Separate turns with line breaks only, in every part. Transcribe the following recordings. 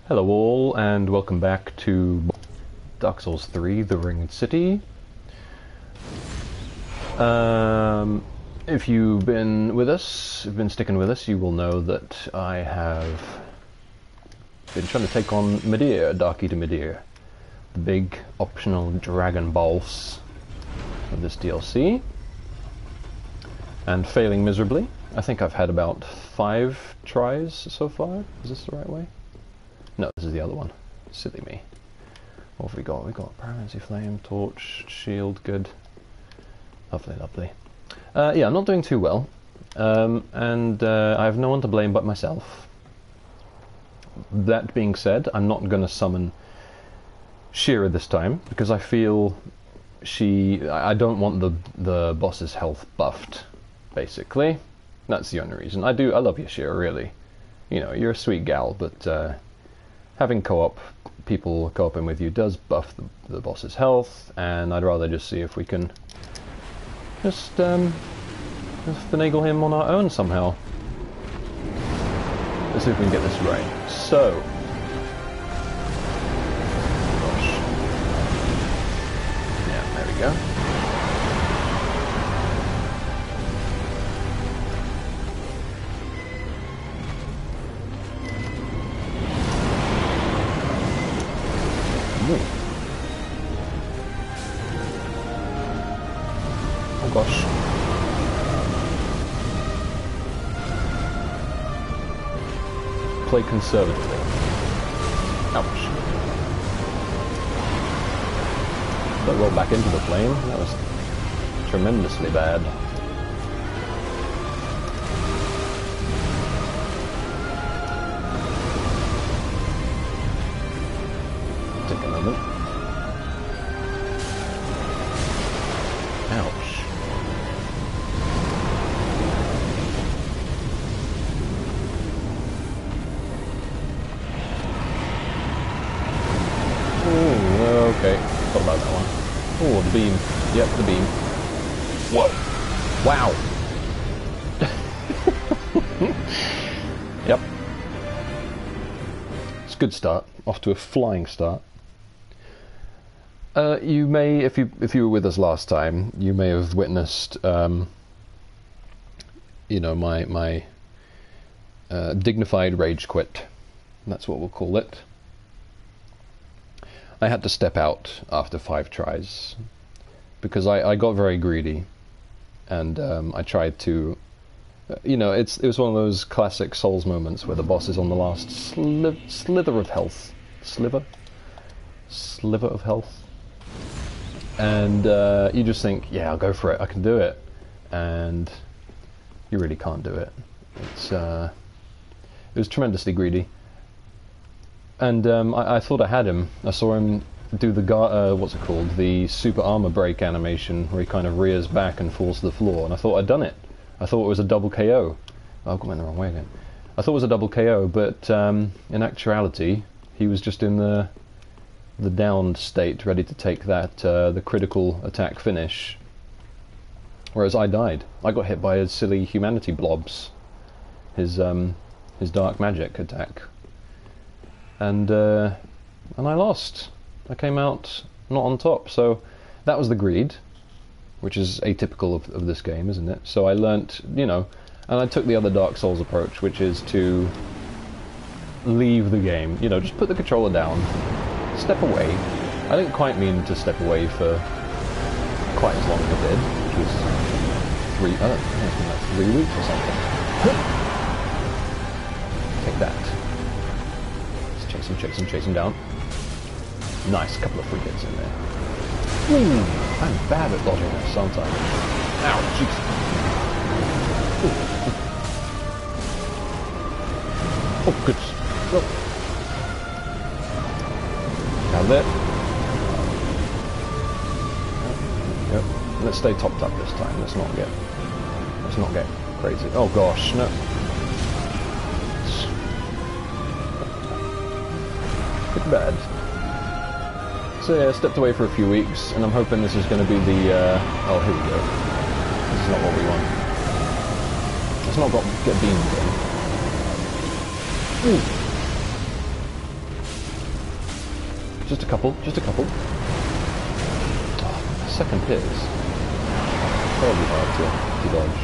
Hello all, and welcome back to Dark Souls 3, The Ringed City. If you've been with us, if you've been sticking with us, you will know that I have been trying to take on Midir, Darkeater Midir, the big optional dragon boss of this DLC, and failing miserably. I think I've had about 5 tries so far. Is this the right way? No, this is the other one. Silly me. What have we got? We've got Paramancy Flame, Torch, Shield, good. Lovely, lovely. Yeah, I'm not doing too well. And I have no one to blame but myself. That being said, I'm not going to summon Shira this time, because I feel I don't want the boss's health buffed, basically. That's the only reason. I love you, Shira, really. You know, you're a sweet gal, but having people co-oping with you does buff the boss's health, and I'd rather just see if we can just finagle him on our own somehow. Let's see if we can get this right. So, gosh, yeah, there we go. Oh gosh. Play conservatively. Ouch. Don't roll back into the flame. That was tremendously bad. Take a moment. Ouch. Ooh, okay. Thought about that one. Oh, the beam. Yep, the beam. Whoa. Wow. Yep. It's a good start. Off to a flying start. You may, if you were with us last time, you may have witnessed, you know, my dignified rage quit. That's what we'll call it. I had to step out after 5 tries because I got very greedy, and I tried to, you know, it was one of those classic Souls moments where the boss is on the last slither of health, sliver of health. And you just think, yeah, I'll go for it, I can do it. And you really can't do it. It was tremendously greedy. And I thought I had him. I saw him do the, what's it called? The super armor break animation, where he kind of rears back and falls to the floor. And I thought I'd done it. I thought it was a double KO. Oh, I've gone the wrong way again. I thought it was a double KO, but in actuality, he was just in the downed state, ready to take that the critical attack finish, whereas I died. I got hit by his silly humanity blobs, his dark magic attack, and I lost. I came out not on top. So that was the greed, which is atypical of this game, isn't it? So I learnt, you know, and I took the other Dark Souls approach, which is to leave the game. You know, just put the controller down. Step away. I didn't quite mean to step away for quite as long as I did, which was 3, I don't think it's been like 3 weeks or something. Take that. Let's chase him down. Nice, couple of free hits in there. Ooh, I'm bad at dodging this, aren't I? Ow, jeez. Oh, goodness. Oh. Out there. Yep. Let's stay topped up this time. Let's not get crazy. Oh gosh, no. Pretty bad. So yeah, I stepped away for a few weeks, and I'm hoping this is going to be the. Oh, here we go. This is not what we want. Let's not get beamed again. Ooh. Just a couple, just a couple. Oh, second hit is terribly hard to dodge.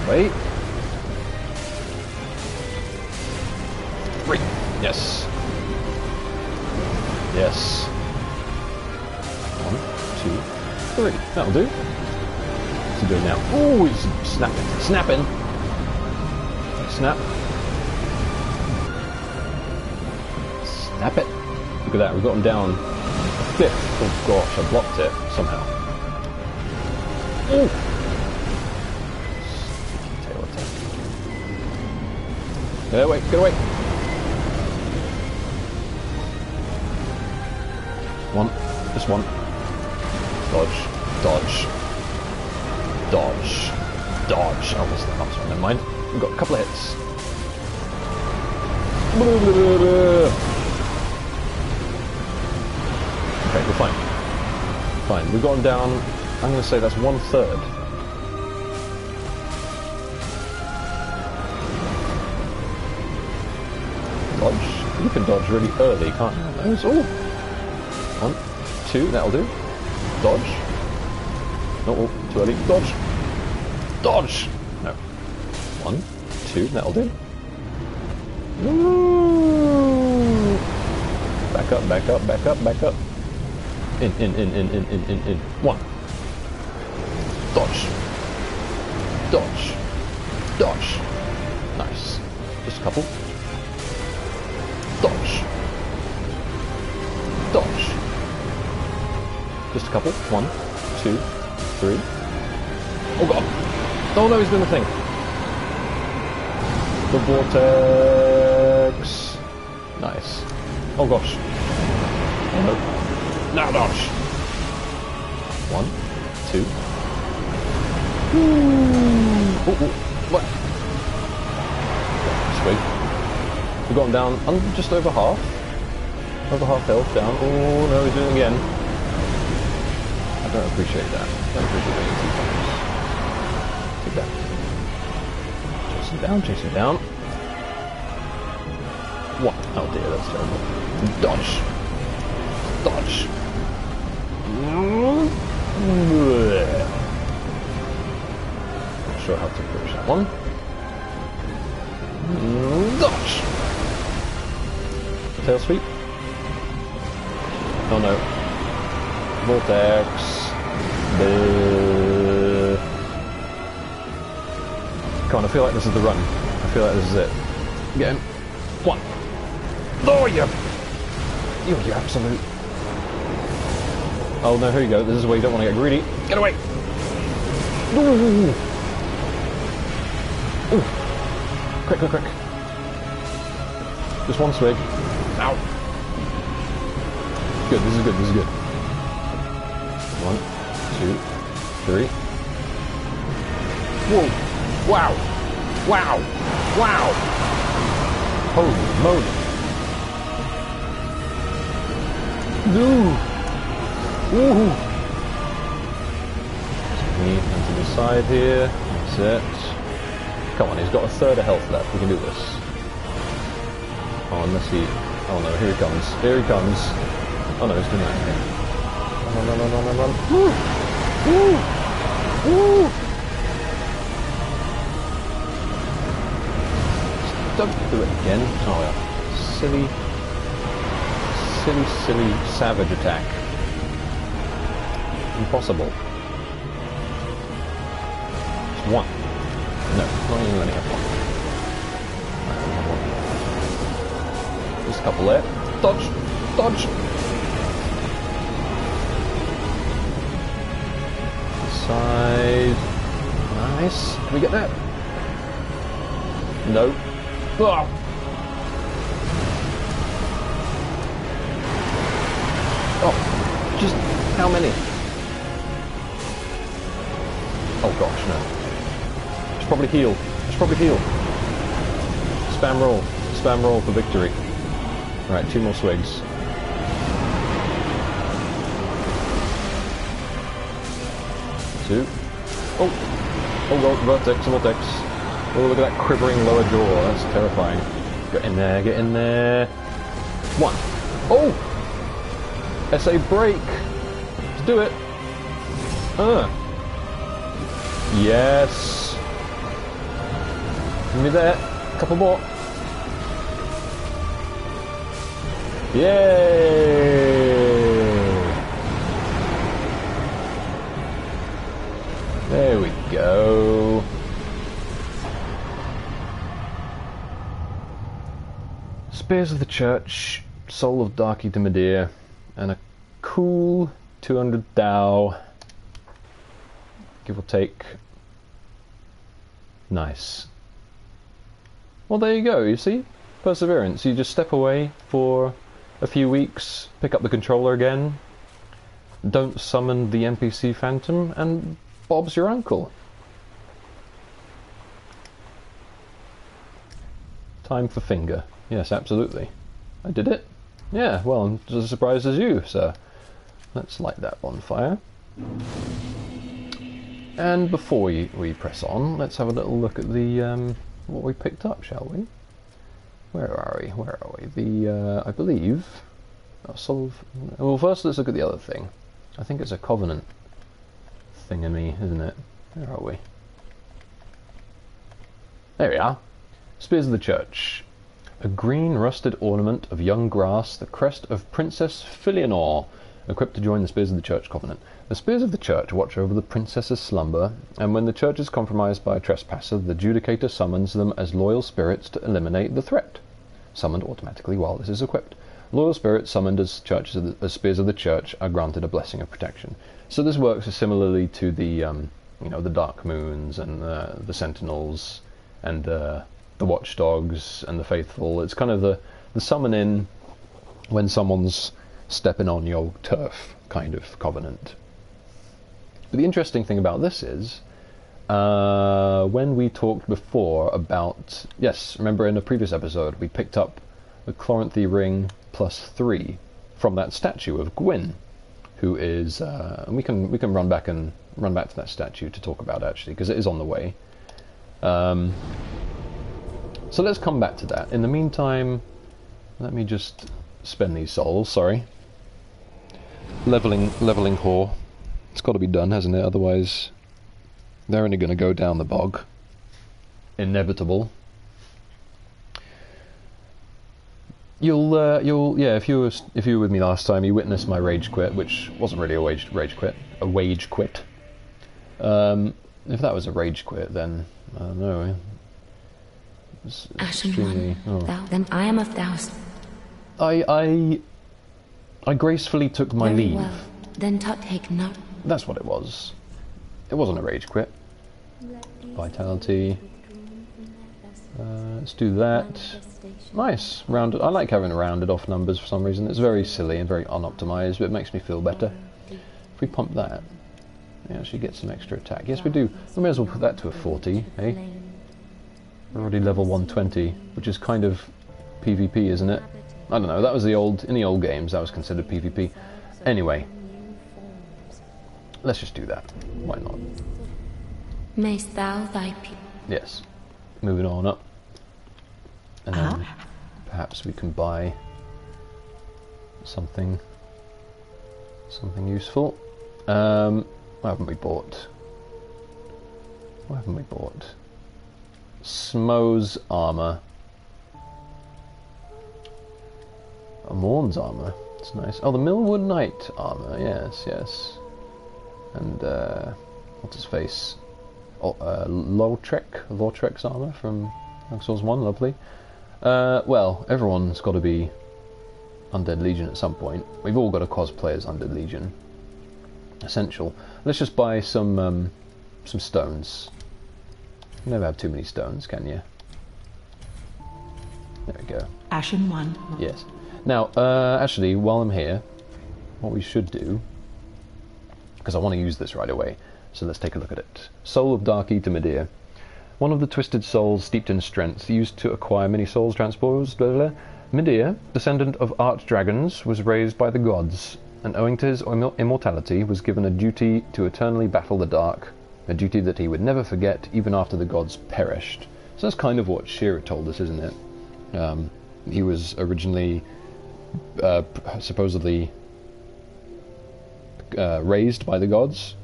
Wait. 3. Yes. Yes. 1, 2, 3. That'll do. What's he doing now? Oh, he's snapping. Snapping. Snap. Snap it. Look at that. We've got him down a 5th. Oh gosh, I blocked it somehow. Oh. Get away, get away! One, just one. Dodge, dodge, dodge, dodge. Oh, missed that last one, never mind. We've got a couple of hits. Okay, we're fine. Fine, we've got him down, I'm going to say that's 1/3. Dodge. You can dodge really early, can't you? Those. Oh! 1, 2, that'll do. Dodge. No, oh, too early. Dodge. Dodge! No. 1, 2, that'll do. Ooh. Back up, back up, back up, back up. In. 1. Dodge. Dodge. Dodge. Nice. Just a couple. Dodge. Dodge. Just a couple. 1, 2, 3. Oh god! Oh no, he's doing the thing. The vortex. Nice. Oh gosh. Oh no. Now dodge. 1, 2. Ooh. Oh, what? Swig. We've got him down just over half. Over half health down. Oh no, he's doing it again. I don't appreciate that. I don't appreciate that 2 times. Take that. Chase him down, chase him down. 1. Oh dear, that's terrible. Dodge. Dodge. Not sure how to approach that one. Dodge! Tail sweep. Oh no. Vortex. Come on, I feel like this is the run. I feel like this is it. Get him. 1. Oh, you absolute. Oh no, here you go. This is where you don't want to get greedy. Get away! Ooh. Ooh. Quick, quick, quick. Just one swig. Ow. Good, this is good, this is good. 1, 2, 3. Whoa! Wow! Wow! Wow! Holy moly! Ooh! Ooh! Knee onto the side here. That's it. Come on, he's got a 1/3 of health left. We can do this. Oh, unless he... Oh no, here he comes. Here he comes. Oh no, he's doing that again. Run, run, run, run, run, run. Woo! Woo! Woo! Don't do it again. Oh yeah. Silly, silly, silly savage attack. Impossible. Just 1. No, not even letting have 1. Right, only have 1. Just a couple there. Dodge! Dodge! Side. Nice. Can we get that? No. Ah. Oh, just how many? Oh gosh, no. Just probably heal. Just probably heal. Spam roll. Spam roll for victory. Alright, 2 more swigs. Two. Oh! Oh well, vertex and vertex. Oh, look at that quivering lower jaw. That's terrifying. Get in there, get in there. One. Oh! SA break. Let's do it. Yes. Give me there. A couple more. Yay! There we go. Spears of the Church, Soul of Darkeater Midir, and a cool 200 Thou. Give or take. Nice. Well, there you go, you see? Perseverance. You just step away for a few weeks, pick up the controller again, don't summon the NPC Phantom, and Bob's your uncle. Time for finger. Yes, absolutely. I did it. Yeah, well, I'm just as surprised as you, sir. Let's light that bonfire. And before we press on, let's have a little look at the what we picked up, shall we? Where are we? Where are we? The I believe. Well, first let's look at the other thing. I think it's a Covenant thingamy, isn't it? Where are we? There we are. Spears of the Church. A green rusted ornament of young grass, the crest of Princess Filianore, equipped to join the Spears of the Church Covenant. The Spears of the Church watch over the princess's slumber, and when the church is compromised by a trespasser, the Judicator summons them as loyal spirits to eliminate the threat. Summoned automatically while this is equipped. Loyal spirits summoned as Spears of the Church are granted a blessing of protection. So this works similarly to the, you know, the Dark Moons and the Sentinels and the Watchdogs and the Faithful. It's kind of the summon in when someone's stepping on your turf kind of covenant. But the interesting thing about this is, when we talked before about, yes, remember in a previous episode we picked up the Chloranthy Ring +3 from that statue of Gwyn, who is, and we can run back to that statue to talk about actually, because it is on the way. So let's come back to that. In the meantime, let me just spend these souls, sorry. Leveling whore. It's got to be done, hasn't it? Otherwise, they're only going to go down the bog. Inevitable. Yeah. If you were with me last time, you witnessed my rage quit, which wasn't really a wage quit. If that was a rage quit, then I don't know. It's extremely.
Oh. Then I am of thous.
I gracefully took my leave.
Well, then take note.
That's what it was. It wasn't a rage quit. Vitality. Let's do that. Nice. Rounded. I like having rounded off numbers for some reason. It's very silly and very unoptimized, but it makes me feel better. If we pump that, we actually get some extra attack. Yes, we do. We may as well put that to a 40, eh? We're already level 120, which is kind of PvP, isn't it? I don't know. That was in the old games, that was considered PvP. Anyway, let's just do that. Why not?
Mayst thou thy people.
Yes. Moving on up. And then perhaps we can buy something useful. What haven't we bought? Smo's armor. A Morn's armor. It's nice. Oh, the Millwood Knight armor. Yes. And what's his face? Oh, Lortrek's armor from Dark Souls 1. Lovely. Well, everyone's got to be Undead Legion at some point. We've all got to cosplay as Undead Legion. Essential. Let's just buy some stones. You never have too many stones, can you? There we go.
Ashen 1.
Yes. Now, actually, while I'm here, what we should do, because I want to use this right away, so let's take a look at it. Soul of Darkeater Midir. One of the twisted souls steeped in strength, used to acquire many souls transporters. Midir, descendant of archdragons, was raised by the gods, and owing to his immortality, was given a duty to eternally battle the dark a duty that he would never forget even after the gods perished. So that's kind of what Shearer told us, isn't it? He was originally supposedly raised by the gods,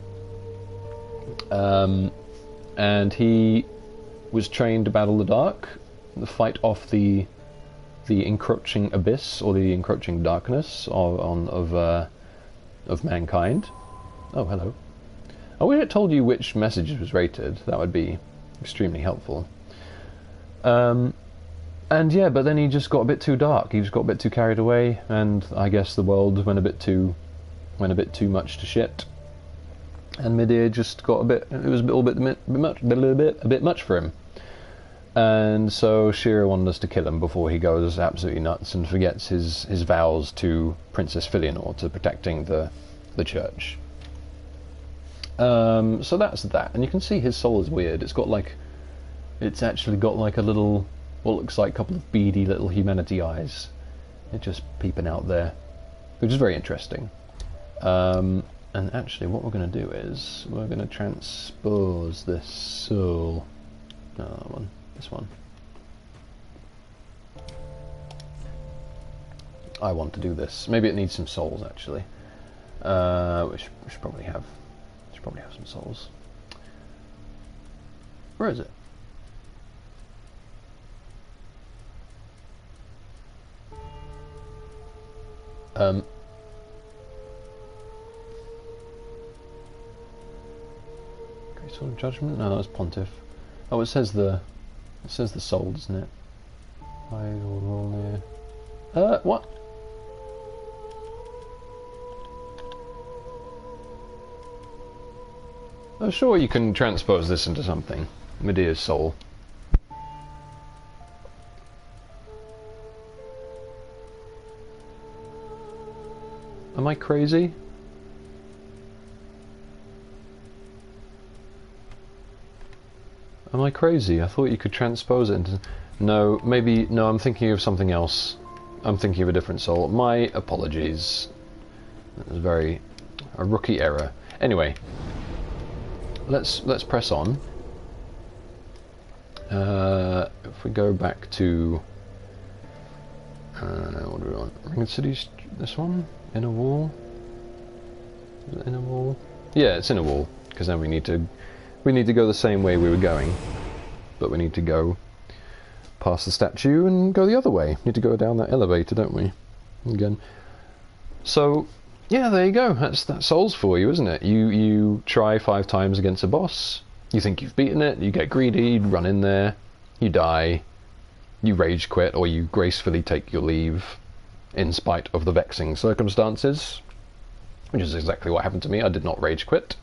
and he was trained to battle the dark, fight off the encroaching abyss or the encroaching darkness of mankind. Oh, hello. I wish it told you which message was rated. That would be extremely helpful. And yeah, but then he just got a bit too dark. He just got a bit too carried away, and I guess the world went a bit too much to shit. And Midir just got a bit. It was a bit much for him. And so Shearer wanted us to kill him before he goes absolutely nuts and forgets his vows to Princess Filianore, to protecting the church. So that's that, and you can see his soul is weird. It's actually got like a little, what looks like a couple of beady little humanity eyes. It's just peeping out there, which is very interesting. And actually what we're going to do is, we're going to transpose this soul. No, that one. This one. I want to do this. Maybe it needs some souls, actually. We should probably have. Should probably have some souls. Where is it? Great Sword of Judgment? No, that was Pontiff. Oh, it says the soul, doesn't it? I will roll near. What? Oh, sure, you can transpose this into something. Midir's soul. Am I crazy? Am I crazy? I thought you could transpose it into... No, maybe... No, I'm thinking of something else. I'm thinking of a different soul. My apologies. That was a rookie error. Anyway, let's press on. If we go back to... what do we want? Ringed City's this one? Inner Wall? Is it Inner Wall? Yeah, it's Inner Wall, because then we need to go the same way we were going, but we need to go past the statue and go the other way. We need to go down that elevator, don't we? Again. So, yeah, there you go. That's souls for you, isn't it? You try 5 times against a boss. You think you've beaten it. You get greedy. You run in there. You die. You rage quit, or you gracefully take your leave, in spite of the vexing circumstances, which is exactly what happened to me. I did not rage quit.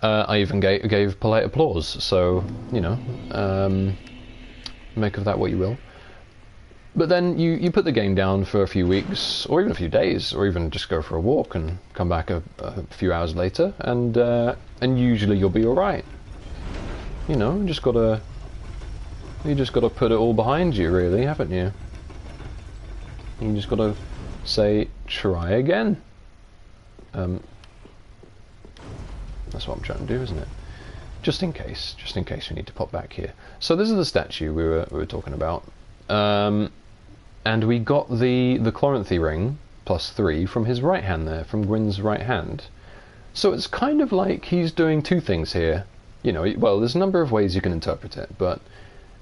I even gave polite applause, so, you know, make of that what you will. But then you put the game down for a few weeks, or even a few days, or even just go for a walk and come back a few hours later, and usually you'll be alright. You know, you just gotta put it all behind you, really, haven't you? You just gotta say, try again. That's what I'm trying to do, isn't it? Just in case we need to pop back here. So this is the statue we were talking about, and we got the Chloranthy ring +3 from his right hand there, from Gwyn's right hand. So it's kind of like he's doing 2 things here. You know, well, there's a number of ways you can interpret it, but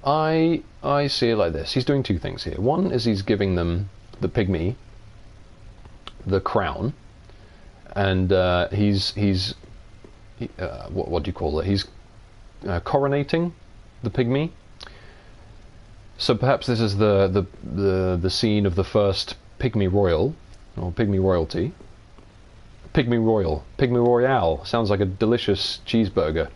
I see it like this. He's doing 2 things here. One is he's giving them, the pygmy, the crown, and what do you call it? He's coronating the pygmy. So perhaps this is the scene of the first pygmy royal, or pygmy royalty. Pygmy royale sounds like a delicious cheeseburger.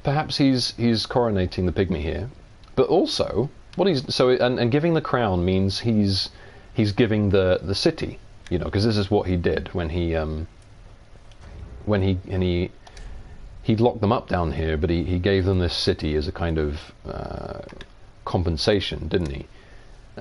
Perhaps he's coronating the pygmy here, but also and giving the crown means he's giving the city, you know, because this is what he did when he locked them up down here, but he gave them this city as a kind of compensation, didn't he?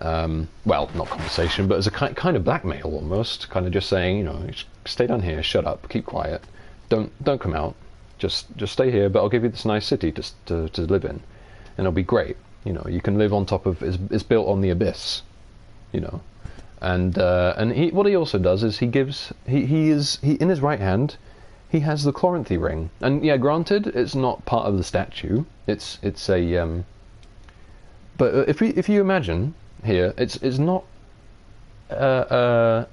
Well, not compensation, but as a kind of blackmail almost, kind of just saying, you know, stay down here, shut up, keep quiet, don't come out. Just stay here, but I'll give you this nice city to live in, and it'll be great. You know, you can live on top of. It's built on the abyss. You know, and what he also does is he in his right hand, he has the Chloranthy ring, and yeah, granted, it's not part of the statue. It's a but if you imagine here, it's not a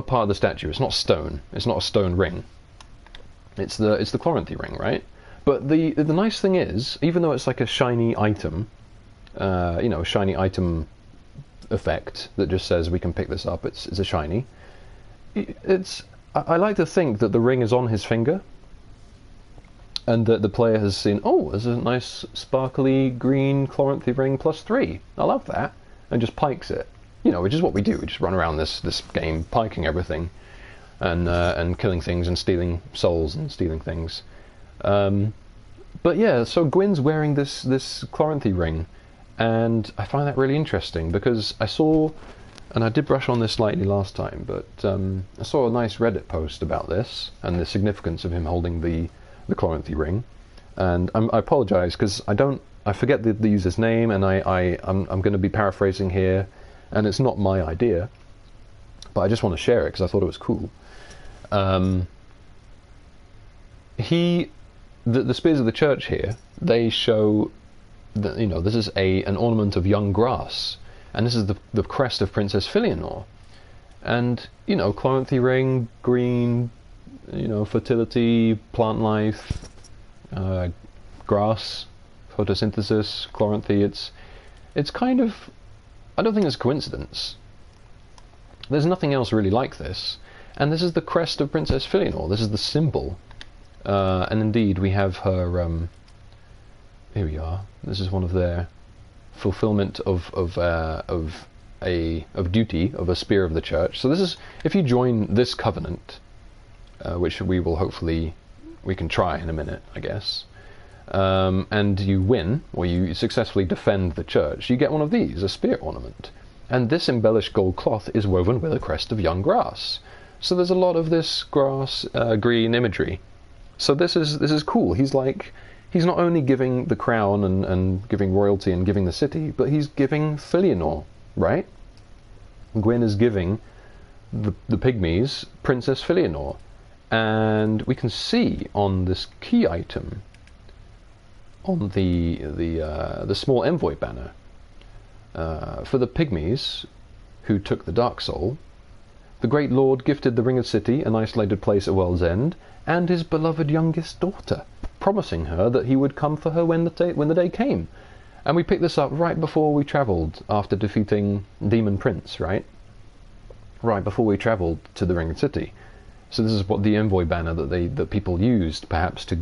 part of the statue. It's not stone. It's not a stone ring. It's the Chloranthy ring, right? But the nice thing is, even though it's like a shiny item, you know, shiny item effect that just says we can pick this up. It's a shiny. I like to think that the ring is on his finger, and that the player has seen, oh, there's a nice sparkly green Chloranthy ring +3. I love that, and just pikes it. You know, which is what we do. We just run around this game piking everything, and killing things and stealing souls and stealing things. But yeah, so Gwyn's wearing this Chloranthy ring, and I find that really interesting because I saw, and I did brush on this slightly last time, but I saw a nice Reddit post about this and the significance of him holding the Chloranthy ring, and I apologise because I forget the user's name, and I'm going to be paraphrasing here, and it's not my idea, but I just want to share it because I thought it was cool. The spears of the church here, they show that, you know, this is an ornament of young grass, and this is the crest of Princess Filianore, and you know, Chloranthy ring, green, you know, fertility, plant life, grass, photosynthesis, Chloranthy. It's kind of, I don't think it's a coincidence. There's nothing else really like this, and this is the crest of Princess Filianore. This is the symbol. And indeed, we have her. Here we are. This is one of their fulfillment of duty of a spear of the church. So this is, if you join this covenant, which we can try in a minute, I guess, and you win, or you successfully defend the church, you get one of these, a spear ornament, and this embellished gold cloth is woven with a crest of young grass. So there's a lot of this grass, green imagery. So this is cool. He's not only giving the crown and giving royalty and giving the city, but he's giving Filianore, right? Gwyn is giving the pygmies Princess Filianore, and we can see on this key item, on the small envoy banner, for the pygmies who took the Dark Soul, the great lord gifted the ringed city an isolated place at World's End, and his beloved youngest daughter, promising her that he would come for her when the day came. And we picked this up right before we travelled, after defeating Demon Prince, right? Right before we travelled to the Ringed City. So this is what the envoy banner that people used, perhaps, to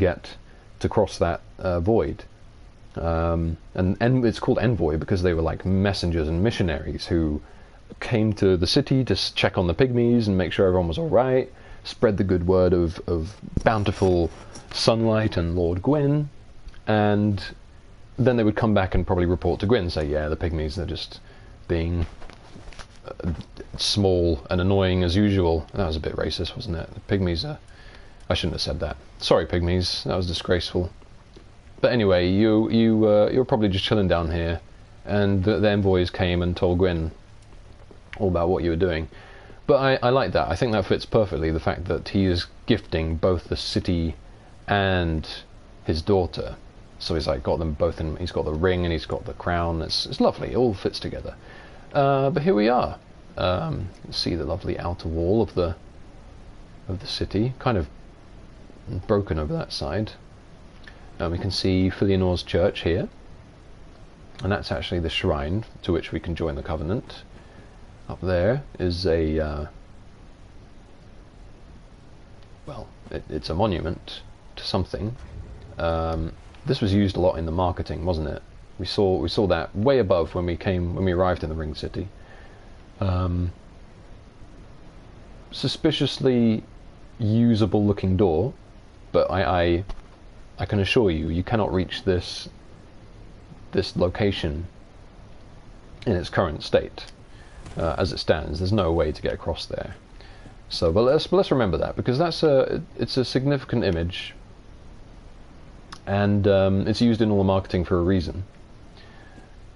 cross that void. And it's called envoy because they were like messengers and missionaries who came to the city to check on the pygmies and make sure everyone was all right, spread the good word of bountiful sunlight and Lord Gwyn, and then they would come back and probably report to Gwyn, say, yeah, the pygmies, they're just being small and annoying as usual. That was a bit racist, wasn't it? The pygmies are... I shouldn't have said that. Sorry, pygmies, that was disgraceful. But anyway, you're probably just chilling down here, and the envoys came and told Gwyn all about what you were doing. But I like that. I think that fits perfectly, the fact that he is gifting both the city and his daughter. So he's like got them both in. He's got the ring and he's got the crown. It's lovely. It all fits together. But here we are. See the lovely outer wall of the city, kind of broken over that side. We can see Filianore's church here, and that's actually the shrine to which we can join the covenant. Up there is a well, it's a monument to something. This was used a lot in the marketing, wasn't it? We saw that way above when we arrived in the Ring City. Suspiciously usable looking door, but I can assure you, you cannot reach this location in its current state. As it stands, there's no way to get across there. So, but let's remember that, because it's a significant image, and it's used in all the marketing for a reason.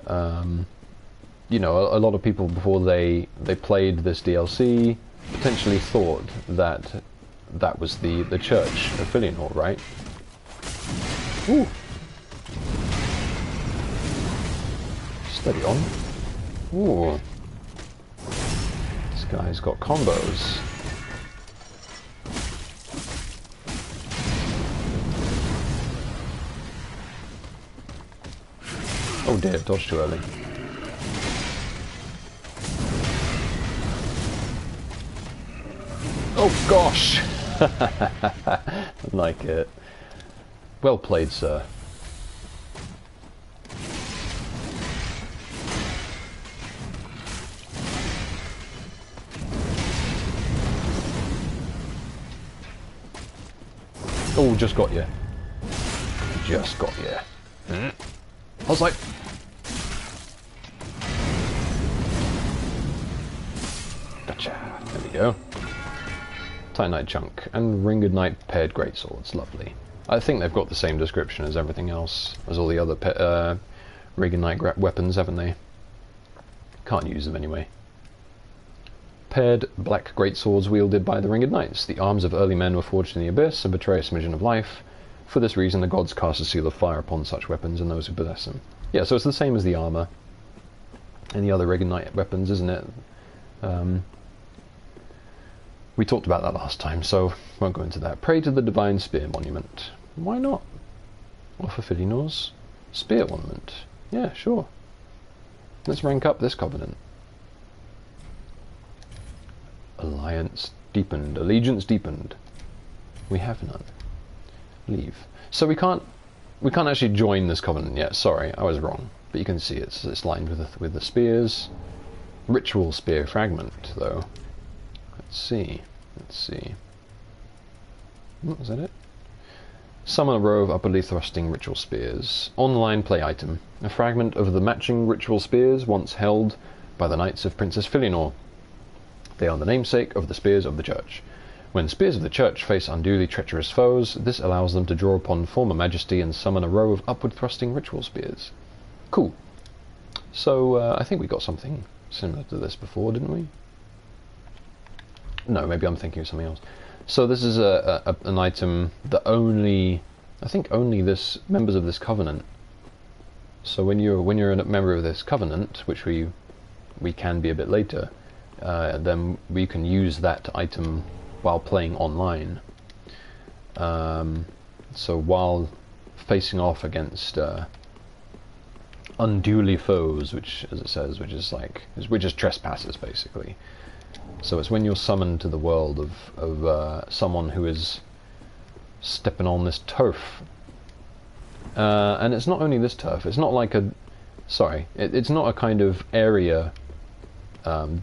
You know, a lot of people before they played this DLC potentially thought that that was the church of Filianore, right? Ooh. Steady on. Ooh. This guy's got combos. Oh dear, dodged too early. Oh gosh! I like it. Well played, sir. Oh, just got you. Just got you. I was like... Gotcha. There we go. Titanite chunk and ringed knight paired greatswords. Lovely. I think they've got the same description as everything else, as all the other ringed knight weapons, haven't they? Can't use them anyway. Paired black greatswords wielded by the ringed knights. The arms of early men were forged in the abyss and betray a smidgen of life. For this reason, the gods cast a seal of fire upon such weapons and those who possess them. Yeah, so it's the same as the armor and the other ringed knight weapons, isn't it? We talked about that last time, so won't go into that. Pray to the Divine Spear Monument. Why not? Offer Filinore's Spear Monument. Yeah, sure. Let's rank up this covenant. Alliance deepened. Allegiance deepened. We have none. Leave. So we can't actually join this covenant yet. Sorry, I was wrong. But you can see it's lined with the spears. Ritual spear fragment, though. Let's see. Is that it? Summon a row of upwardly thrusting ritual spears. Online play item. A fragment of the matching ritual spears once held by the Knights of Princess Filianore. They are the namesake of the spears of the church. When spears of the church face unduly treacherous foes, this allows them to draw upon former majesty and summon a row of upward thrusting ritual spears. Cool. So, I think we got something similar to this before, didn't we? No, maybe I'm thinking of something else. So this is an item that only this members of this covenant. So when you're a member of this covenant, which we can be a bit later, then we can use that item while playing online. So while facing off against unduly foes, which, as it says, which is trespassers basically. So it's when you're summoned to the world of someone who is stepping on this turf. And it's not only this turf, it's not like it's not a kind of area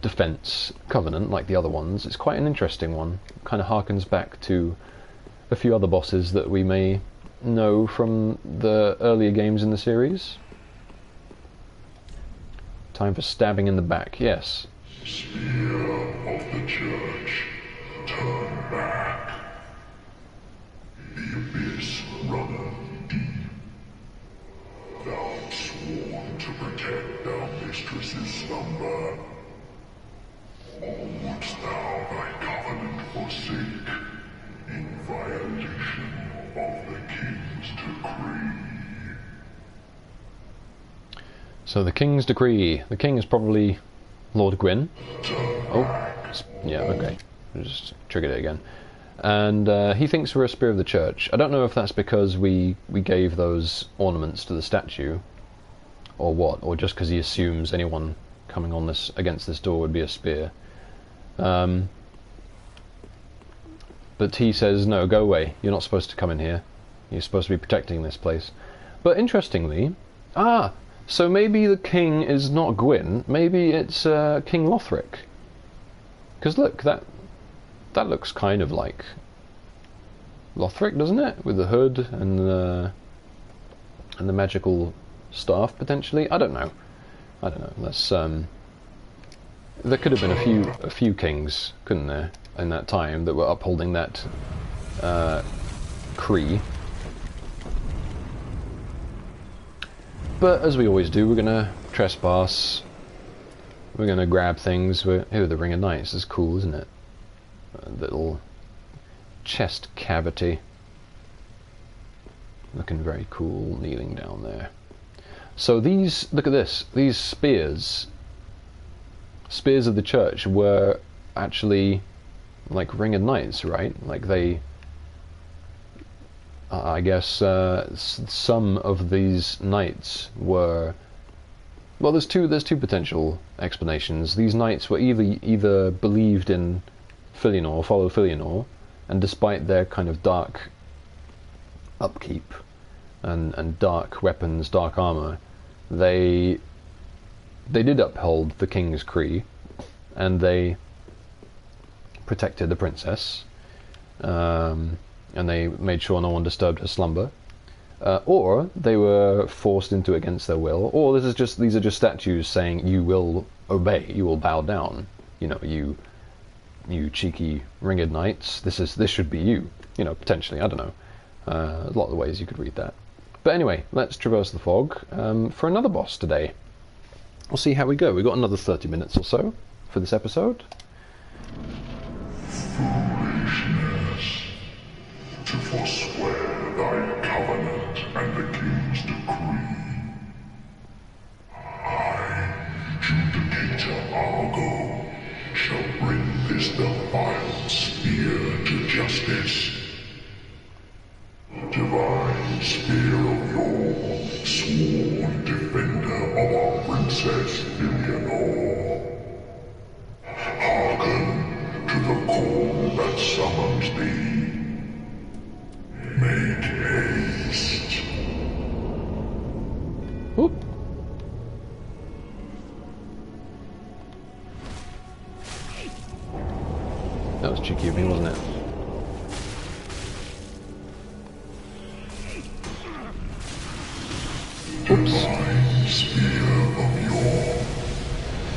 defense covenant like the other ones. It's quite an interesting one. Kind of harkens back to a few other bosses that we may know from the earlier games in the series. Time for stabbing in the back, yes.
Spear of the church, turn back. The abyss runneth deep. Thou sworn to protect thou mistress's slumber. Or wouldst thou thy covenant forsake, in violation of the king's decree?
So the king's decree. The king is probably Lord Gwyn. Oh, yeah, okay. Just triggered it again. And he thinks we're a spear of the church. I don't know if that's because we gave those ornaments to the statue, or what, or just because he assumes anyone coming on against this door would be a spear. But he says, no, go away. You're not supposed to come in here. You're supposed to be protecting this place. But interestingly, so maybe the king is not Gwyn, maybe it's King Lothric. Because look, that looks kind of like Lothric, doesn't it? With the hood and the magical staff, potentially. I don't know. Let's there could have been a few kings, couldn't there? in that time that were upholding that Cree. But as we always do, we're gonna trespass. We're gonna grab things. Here, the Ring of Knights is cool, isn't it? A little chest cavity. Looking very cool, kneeling down there. So these, look at this, these spears of the church were actually like Ring of Knights, right? Like they, I guess some of these knights were, well, there's two potential explanations. These knights were either believed in Filianore, followed Filianore, and despite their kind of dark upkeep and dark weapons, dark armor, they did uphold the king's Cree, and they protected the princess, and they made sure no one disturbed her slumber, or they were forced into it against their will, or these are just statues saying you will obey, you will bow down, you know, you cheeky ringed knights, this should be you, you know, potentially, I don't know. A lot of ways you could read that. But anyway, let's traverse the fog for another boss today. We'll see how we go. We've got another 30 minutes or so for this episode.
Foolishness, to forswear thy covenant and the king's decree. I, Darkeater Argo, shall bring this defiled spear to justice. Divine spear of yore, sworn defender of our princess Filianore. Hearken to the call that summons thee. Make haste.
Oop. That was cheeky of me, wasn't it? Oops.
Divine spear of yore,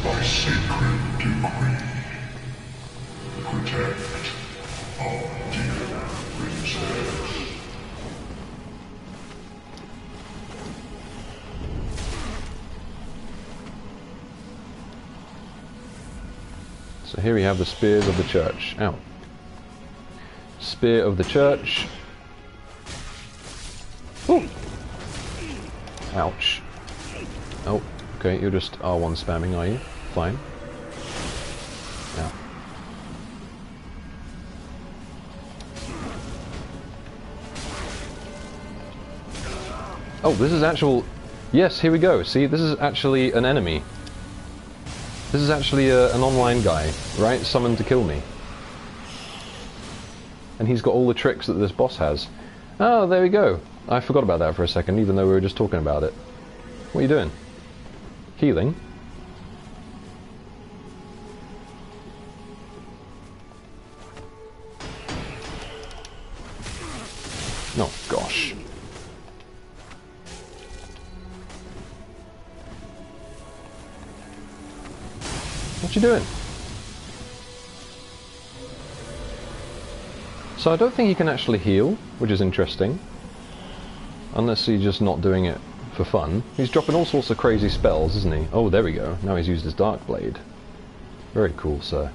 by sacred decree, protect our dear princess.
So here we have the spears of the church. Ow. Spear of the church. Ooh. Ouch. Oh, okay, you're just R1 spamming, are you? Fine. Yeah. Oh, this is actual... Yes, here we go. See, this is actually an enemy. This is actually an online guy, right? Summoned to kill me. And he's got all the tricks that this boss has. Oh, there we go. I forgot about that for a second, even though we were just talking about it. What are you doing? Healing? Oh, gosh. What you doing? So I don't think he can actually heal, which is interesting. Unless he's just not doing it for fun. He's dropping all sorts of crazy spells, isn't he? Oh, there we go. Now he's used his Dark Blade. Very cool, sir.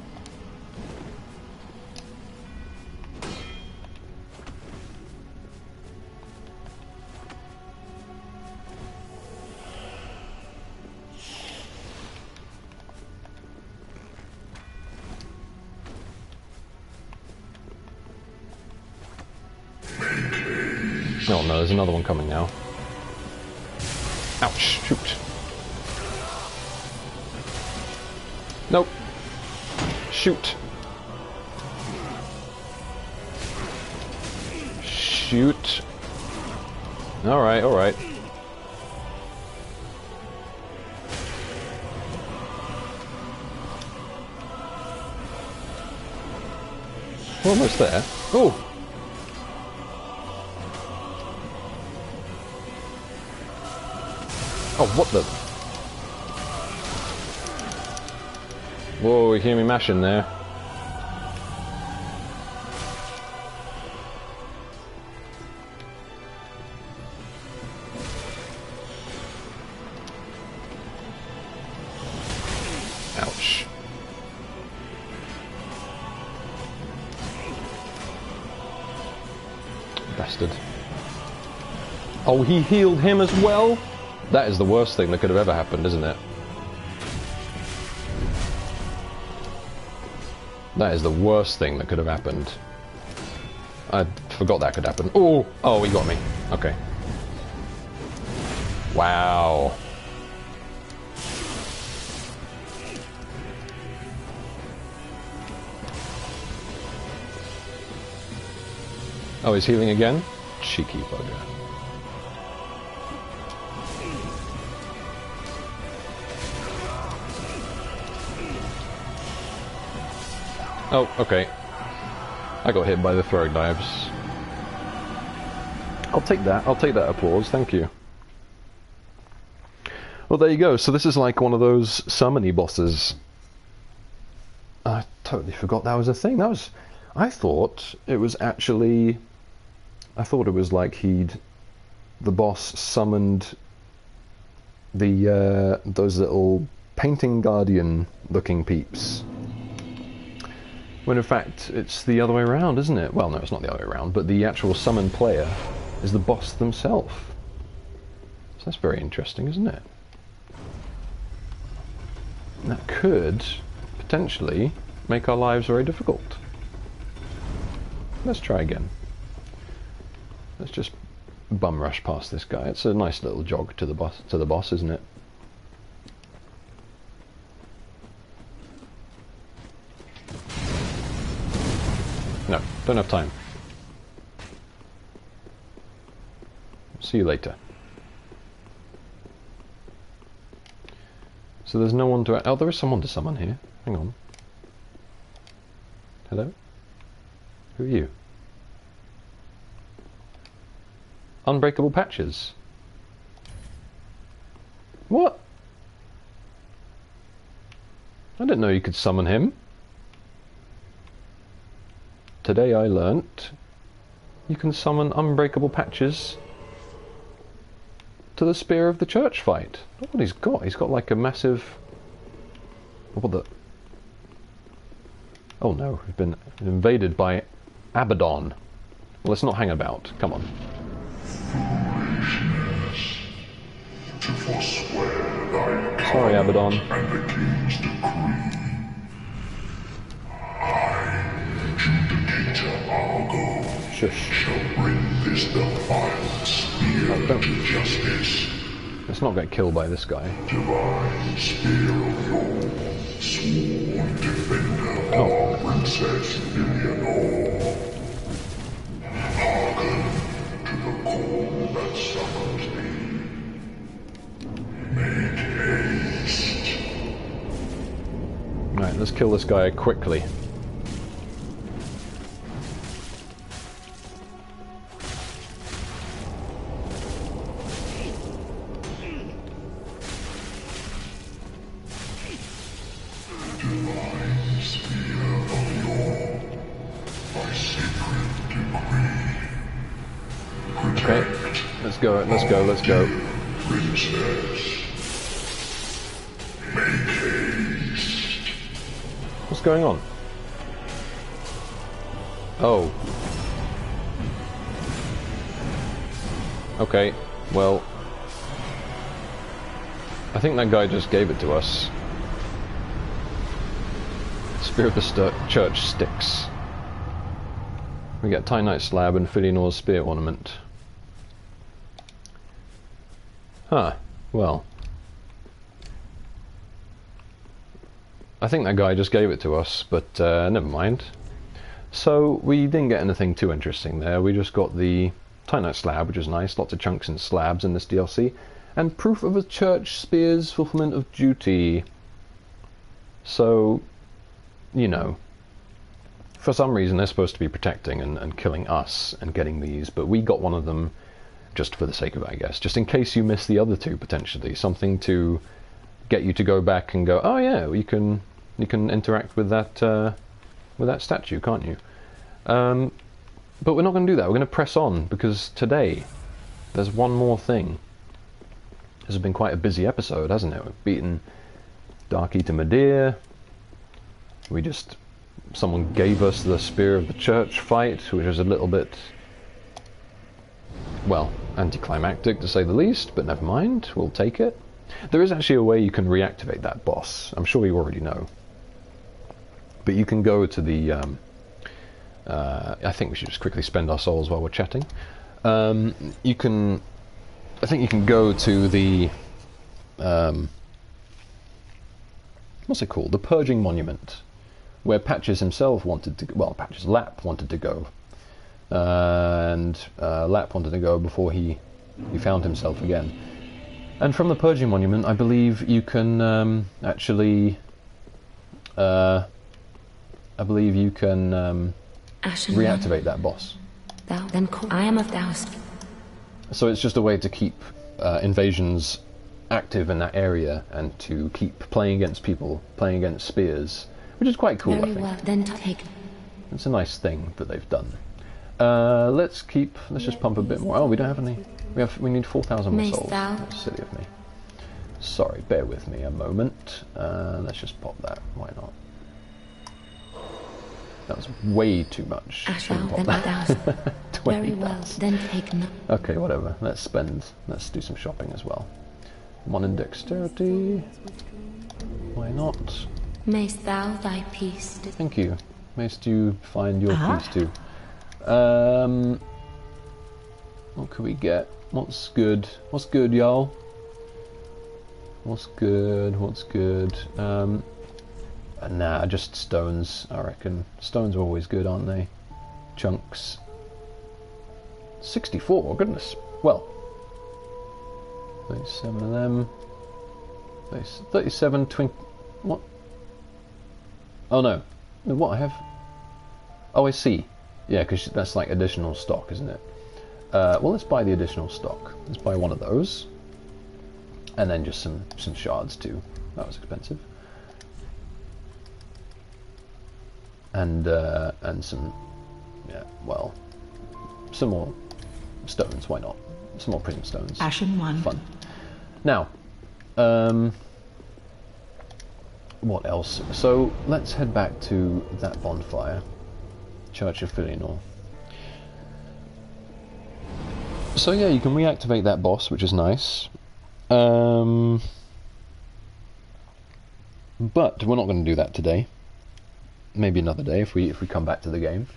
Oh no, there's another one coming now. Ouch, shoot. Nope. Shoot. Shoot. Alright, alright. We're almost there. Oh! Oh, what the? Whoa, you hear me mashing there? bastard. Oh, he healed him as well? That is the worst thing that could have ever happened, isn't it? That is the worst thing that could have happened. I forgot that could happen. Oh! Oh, he got me. Okay. Wow. Oh, he's healing again? Cheeky bugger. Oh, okay. I got hit by the throwing knives. I'll take that. I'll take that applause. Thank you. Well, there you go. So this is like one of those summony bosses. I totally forgot that was a thing. That was... I thought it was actually... I thought it was like the boss summoned the those little painting guardian looking peeps. When in fact it's the other way around, isn't it? Well, no, it's not the other way around, but the actual summoned player is the boss themselves. So that's very interesting, isn't it? And that could potentially make our lives very difficult. Let's try again. Let's just bum rush past this guy. It's a nice little jog to the boss, isn't it? No, don't have time. See you later. So there's no one to... Oh, there is someone to summon here. Hang on. Hello? Who are you? Unbreakable Patches. What? I didn't know you could summon him. Today I learnt you can summon Unbreakable Patches to the Spear of the Church fight. Look what he's got. He's got like a massive... What the... Oh no, we've been invaded by Abaddon. Well, let's not hang about. Come on.
To forswear thy
Sorry, Abaddon.
and the king's decree. I, Darkeater Argo,
Shush.
shall bring this defiled spear
don't-
to justice.
Let's not get killed by this guy.
Divine spear of yore, sworn defender of our princess Filianore. Hearken to the call that summons thee. Make haste.
Right, let's kill this guy quickly.
Divine spear of yore, by sacred decree.
Okay, let's go, let's go, let's go.
Princess. Make haste.
What's going on? Oh. Okay, well... I think that guy just gave it to us. Spear of the Church sticks. We get Titanite slab and Filianore's spear ornament. Huh, well. I think that guy just gave it to us, but never mind. So we didn't get anything too interesting there. We just got the Titanite slab, which is nice. Lots of chunks and slabs in this DLC. And proof of a church spear's fulfillment of duty. So, you know, for some reason they're supposed to be protecting and killing us and getting these, but we got one of them just for the sake of it, I guess. Just in case you missed the other two, potentially. Something to get you to go back and go, oh yeah, you can interact with that statue, can't you? But we're not going to do that. We're going to press on, because today there's one more thing. This has been quite a busy episode, hasn't it? We've beaten Darkeater Midir. Someone gave us the Spear of the Church fight, which was a little bit well, anticlimactic to say the least, but never mind, we'll take it. There is actually a way you can reactivate that boss. I'm sure you already know. But you can go to the... I think we should just quickly spend our souls while we're chatting. You can... I think you can go to the... what's it called? The Purging Monument, where Patches himself wanted to... Well, Patches Lap wanted to go. And Lap wanted to go before he found himself again. And from the Purging Monument, I believe you can actually... I believe you can reactivate that boss.
I am of Dao's.
So it's just a way to keep invasions active in that area and to keep playing against people, playing against spears, which is quite cool, I think.
Well, then take.
It's a nice thing that they've done. Let's just pump a bit more. Oh, we don't have any. We need 4,000 more souls. That's silly of me. Sorry, bear with me a moment. Let's just pop that. Why not? That was way too much. Pop that.
Very well, then take no.
Okay, whatever. Let's do some shopping as well. 1 in dexterity. Why not?
Mayst thou thy peace.
Thank you. Mayst you find your peace too. What could we get? What's good? What's good, y'all? What's good? What's good? Nah, just stones, I reckon. Stones are always good, aren't they? Chunks. 64, goodness. Well. 37 of them. 37, what? Oh no. What I have? Oh, I see. Yeah, because that's like additional stock, isn't it? Well, let's buy the additional stock. Let's buy one of those. And then just some shards too. That was expensive. And some, yeah, well, some more stones, why not? Some more prism stones.
Ashen one.
Fun. Now, what else? So, let's head back to that bonfire. Church of Filianore. So yeah, you can reactivate that boss, which is nice. But we're not going to do that today. Maybe another day if we come back to the game.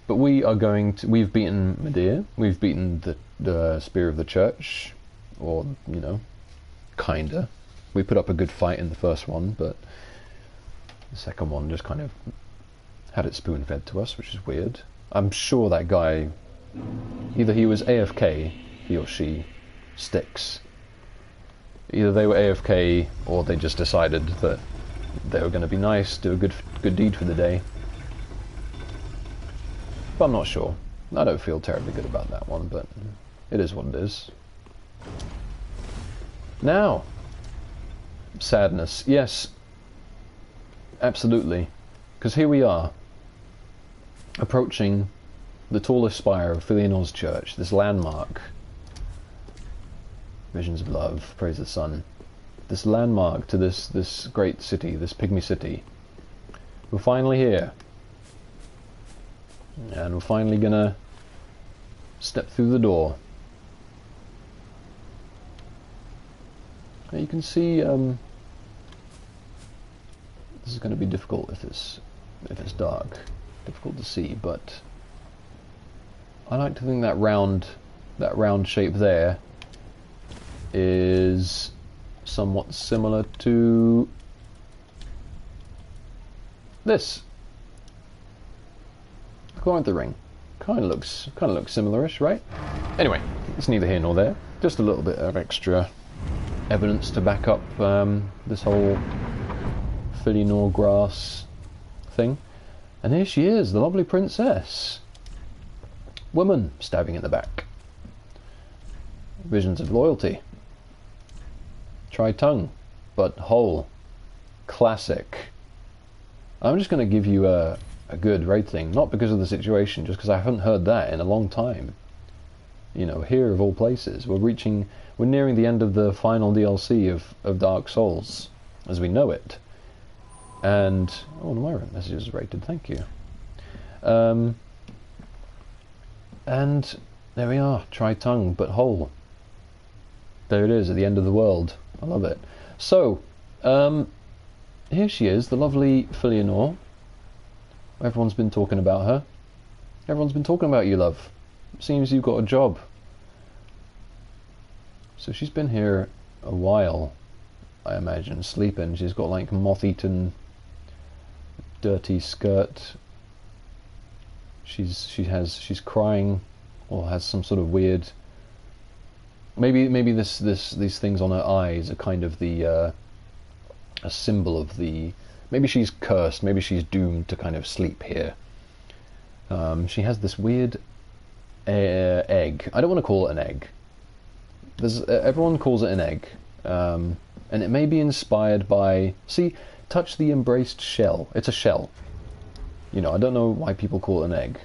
But we are going to... We've beaten Midir. We've beaten the Spear of the Church. Or, you know, kinda. We put up a good fight in the first one, but the second one just kind of had it spoon-fed to us, which is weird. I'm sure that guy... Either he was AFK, he or she, Styx. Either they were AFK, or they just decided that they were going to be nice, do a good deed for the day. But I'm not sure. I don't feel terribly good about that one, but it is what it is. Now, sadness. Yes, absolutely. Because here we are, approaching the tallest spire of Filianore's church, this landmark. Visions of love, praise the sun. This landmark to this great city, this pygmy city. We're finally here. And we're finally gonna step through the door. Now you can see this is going to be difficult if it's dark. Difficult to see, but I like to think that round shape there is somewhat similar to this. Quite the ring. Kind of looks similar-ish, right? Anyway, it's neither here nor there. Just a little bit of extra evidence to back up this whole Filianore grass thing. And here she is, the lovely princess. Woman stabbing in the back. Visions of loyalty. Try tongue, but whole. Classic. I'm just going to give you a good rating, not because of the situation, just because I haven't heard that in a long time. You know, here of all places, we're nearing the end of the final DLC of Dark Souls, as we know it. And, oh, one of my messages rated, thank you. And There we are. Tri-tongue, but whole. There it is, at the end of the world. I love it. So, here she is, the lovely Filianore. Everyone's been talking about her. Everyone's been talking about you, love. Seems you've got a job. So she's been here a while, I imagine, sleeping. She's got like moth-eaten, dirty skirt. She's crying, or has some sort of weird. Maybe these things on her eyes are kind of the a symbol of the. Maybe she's cursed. Maybe she's doomed to kind of sleep here. She has this weird egg. I don't want to call it an egg. Everyone calls it an egg, and it may be inspired by. See, touch the embraced shell. It's a shell. You know, I don't know why people call it an egg.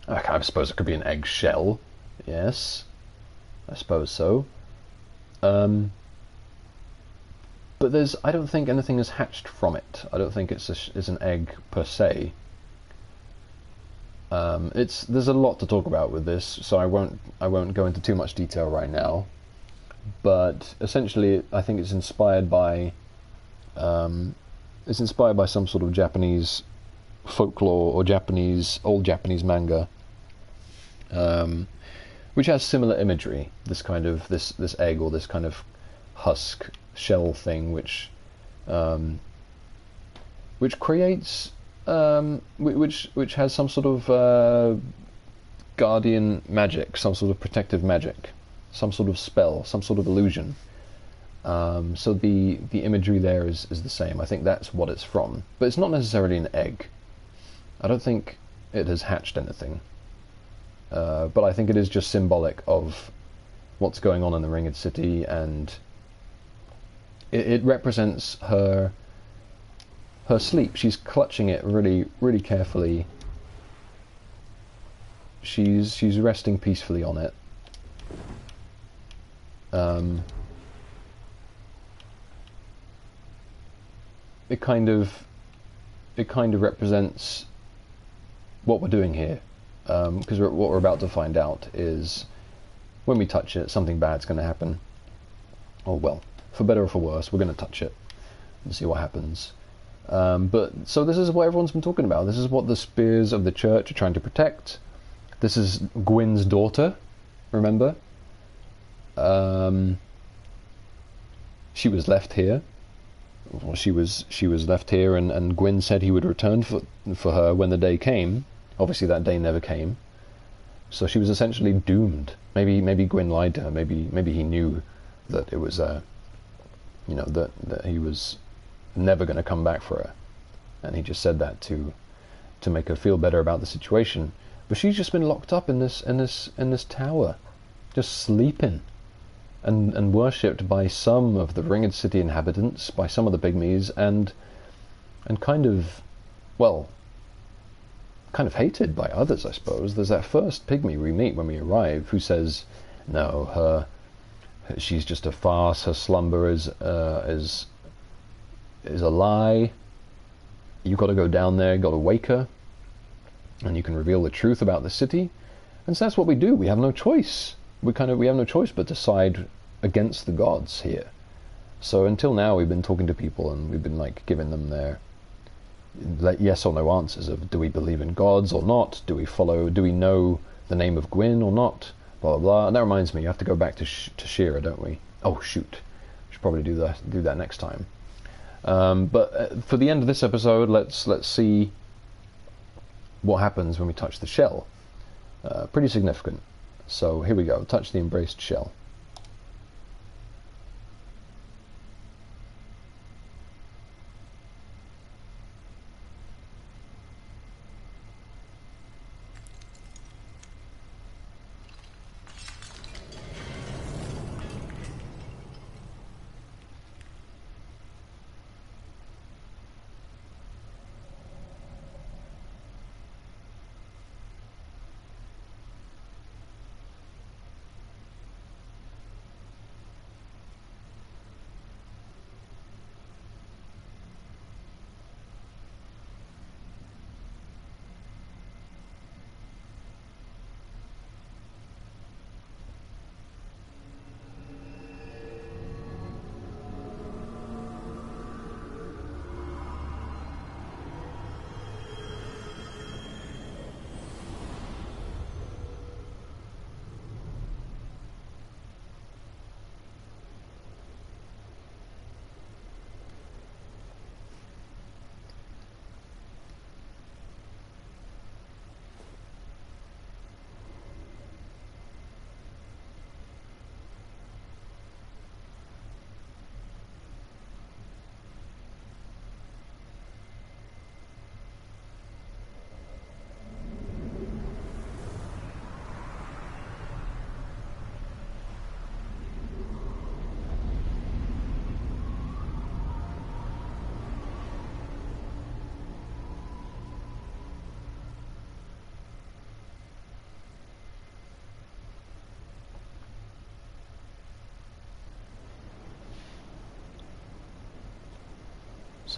I suppose it could be an egg shell. Yes, I suppose so. But I don't think anything is hatched from it. I don't think it's an egg per se. There's a lot to talk about with this, so I won't go into too much detail right now. But essentially, I think it's inspired by some sort of Japanese folklore or old Japanese manga, which has similar imagery. This kind of this egg, or this kind of husk shell thing, which creates which has some sort of guardian magic, some sort of protective magic, some sort of spell, some sort of illusion. So the imagery there is the same. I think that's what it's from, but it's not necessarily an egg. I don't think it has hatched anything, but I think it is just symbolic of what's going on in the Ringed City, and it represents her sleep. She's clutching it really, really carefully. She's resting peacefully on it. It kind of represents what we're doing here, because what we're about to find out is when we touch it, something bad's going to happen. Or, well, for better or for worse, we're going to touch it and see what happens. But so this is what everyone's been talking about. This is what the spears of the church are trying to protect. This is Gwyn's daughter, remember? She was left here. Well, she was left here, and Gwyn said he would return for her when the day came. Obviously, that day never came. So she was essentially doomed. Maybe Gwyn lied to her. Maybe he knew that it was that he was never going to come back for her, and he just said that to make her feel better about the situation. But she's just been locked up in this tower, just sleeping, and worshipped by some of the Ringed City inhabitants, by some of the pygmies, and kind of hated by others, I suppose. There's that first pygmy we meet when we arrive, who says, "No, she's just a farce. Her slumber is a lie. You've got to go down there, you've got to wake her, and you can reveal the truth about the city." And so that's what we do. We have no choice. We have no choice but to side against the gods here. So until now, we've been talking to people, and we've been giving them their yes or no answers of, do we believe in gods or not? Do we know the name of Gwyn or not? Blah blah blah. And that reminds me, you have to go back to Shira, don't we? Oh shoot, we should probably do that next time. But for the end of this episode, let's see what happens when we touch the shell. Pretty significant. So here we go. Touch the embraced shell.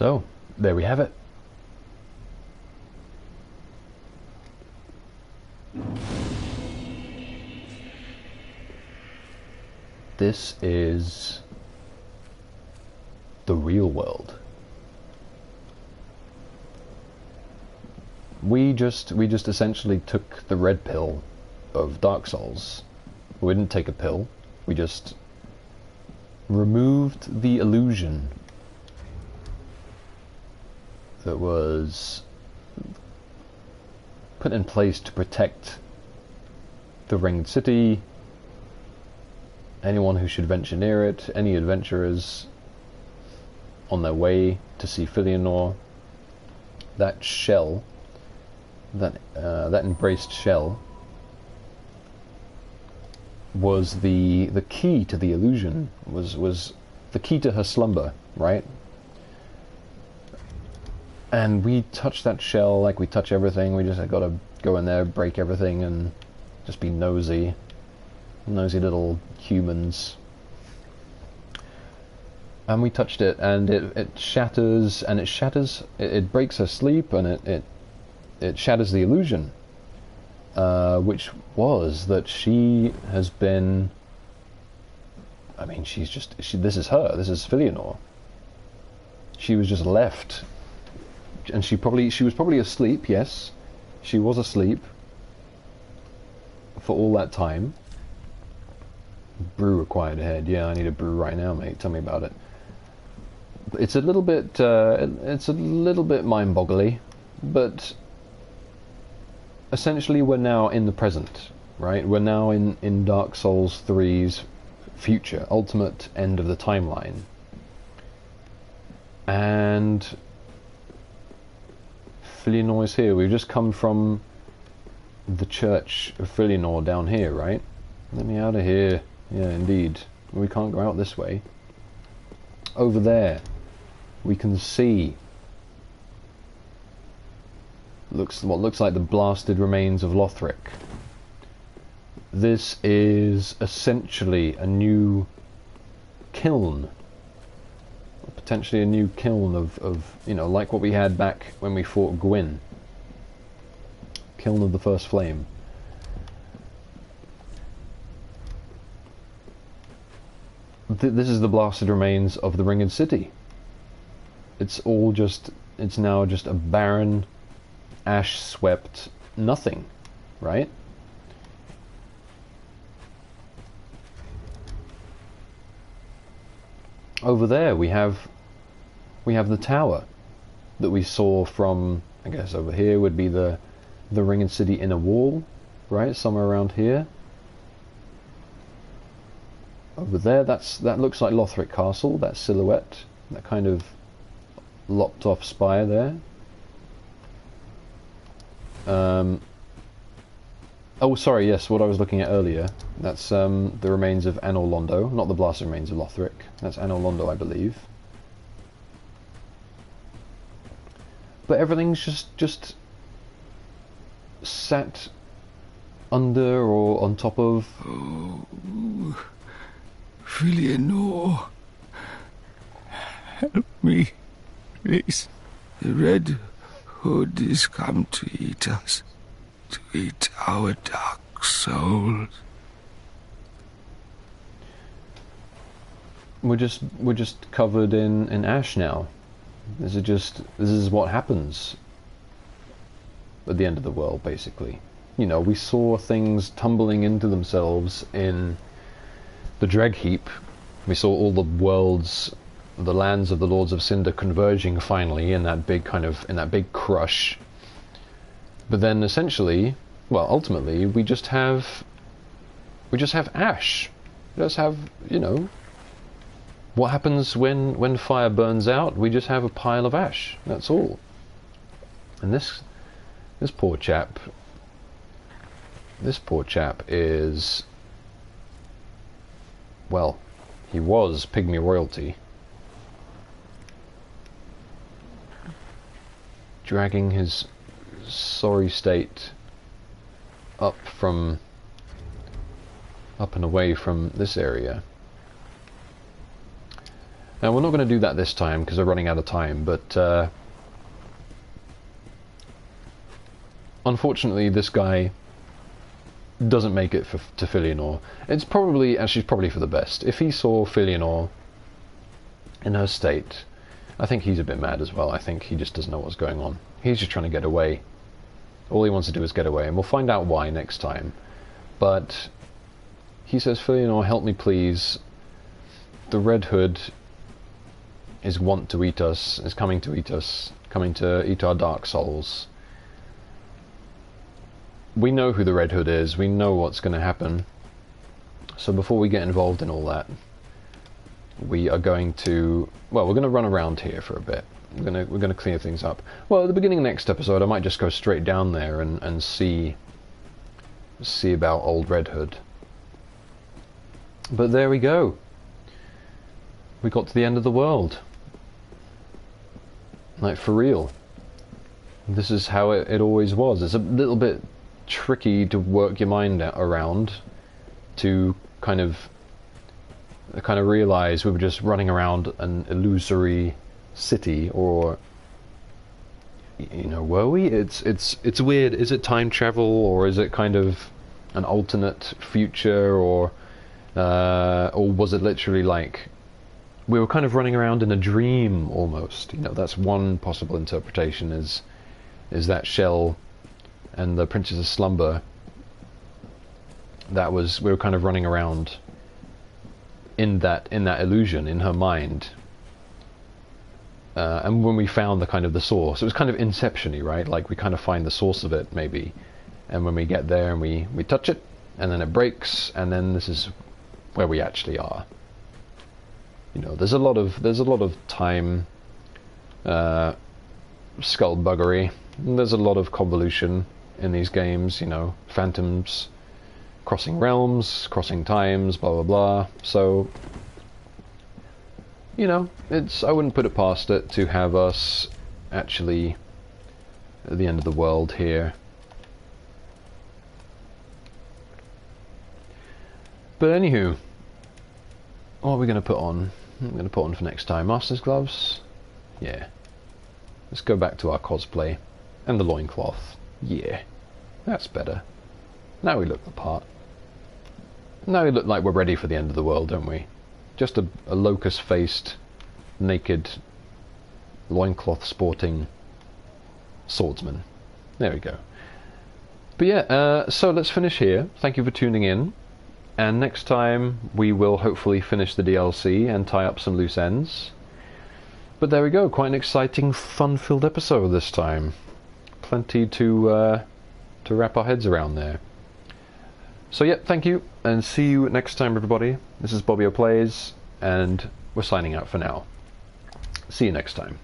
So, there we have it. This is the real world. We just essentially took the red pill of Dark Souls. We didn't take a pill. We just removed the illusion that was put in place to protect the Ringed City, anyone who should venture near it, any adventurers on their way to see Filianore. That shell, that embraced shell, was the key to the illusion, was the key to her slumber, right? And we touch that shell like we touch everything. We just gotta go in there, break everything, and just be nosy little humans. And we touched it, and it shatters, and it breaks her sleep, and it shatters the illusion, which was that she has been, I mean, this is her, this is Filianore. She was just left, and she was probably asleep, yes, she was asleep for all that time. Brew required ahead. Yeah, I need a brew right now, mate. Tell me about it. It's a little bit mind-boggly, but essentially we're now in the present, right? We're now in Dark Souls 3's future, ultimate end of the timeline. And Filianore is here. We've just come from the church of Filianore down here, right? Let me out of here. Yeah, indeed. We can't go out this way. Over there, we can see what looks like the blasted remains of Lothric. This is essentially a new kiln, potentially a new kiln of you know, like what we had back when we fought Gwyn. Kiln of the First Flame. This is the blasted remains of the Ringed City. It's now just a barren, ash-swept nothing, right? Over there we have the tower that we saw from, I guess over here would be the Ringed City inner wall, right? Somewhere around here. Over there, that looks like Lothric Castle, that silhouette, that kind of lopped off spire there. Oh, sorry, yes, what I was looking at earlier, that's the remains of Anor Londo, not the blasted remains of Lothric. That's Anor Londo, I believe. But everything's just sat under or on top of.
Oh, Filianore, help me, please. The Red Hood is come to eat us, to eat our dark souls.
We're just covered in ash now. This is what happens at the end of the world, basically. You know, we saw things tumbling into themselves in the Dreg Heap. We saw all the lands of the Lords of Cinder converging finally in that big crush. But then essentially, well, ultimately, we just have ash. We just have, you know, what happens when fire burns out? We just have a pile of ash. That's all. And this poor chap is, well, he was pygmy royalty. Dragging his sorry state up and away from this area. And we're not going to do that this time because we're running out of time, but unfortunately this guy doesn't make it to Filianore. It's probably, actually probably for the best. If he saw Filianore in her state, I think he's a bit mad as well. I think he just doesn't know what's going on. He's just trying to get away. All he wants to do is get away, and we'll find out why next time. But he says, Filianore, help me please. The Red Hood is wont to eat us, is coming to eat us, coming to eat our dark souls. We know who the Red Hood is, we know what's going to happen. So before we get involved in all that, we are going to, well, we're going to run around here for a bit. We're going to clear things up. Well, at the beginning of next episode, I might just go straight down there and see about old Red Hood. But there we go. We got to the end of the world. Like, for real. This is how it always was. It's a little bit tricky to work your mind around, to kind of realize we were just running around an illusory city, or, you know, were we? It's weird. Is it time travel, or is it kind of an alternate future, or was it literally like we were kind of running around in a dream almost? You know, that's one possible interpretation, is that Shell and the Princess's Slumber, we were kind of running around in that illusion in her mind, and when we found the source, it was kind of Inception-y, right? Like, we kind of find the source of it maybe, and when we get there and we touch it, and then it breaks, and then this is where we actually are. You know, there's a lot of time skullduggery. There's a lot of convolution in these games, you know, phantoms, crossing realms, crossing times, blah blah blah. So, you know, I wouldn't put it past it to have us actually at the end of the world here. But anywho, what are we going to put on? I'm going to put on for next time. Master's gloves? Yeah. Let's go back to our cosplay. And the loincloth. Yeah. That's better. Now we look the part. Now we look like we're ready for the end of the world, don't we? Just a locust-faced, naked, loincloth-sporting swordsman. There we go. But yeah, so let's finish here. Thank you for tuning in. And next time we will hopefully finish the DLC and tie up some loose ends. But there we go, quite an exciting, fun-filled episode this time. Plenty to wrap our heads around there. So yeah, thank you, and see you next time, everybody. This is Bobbio Plays, and we're signing out for now. See you next time.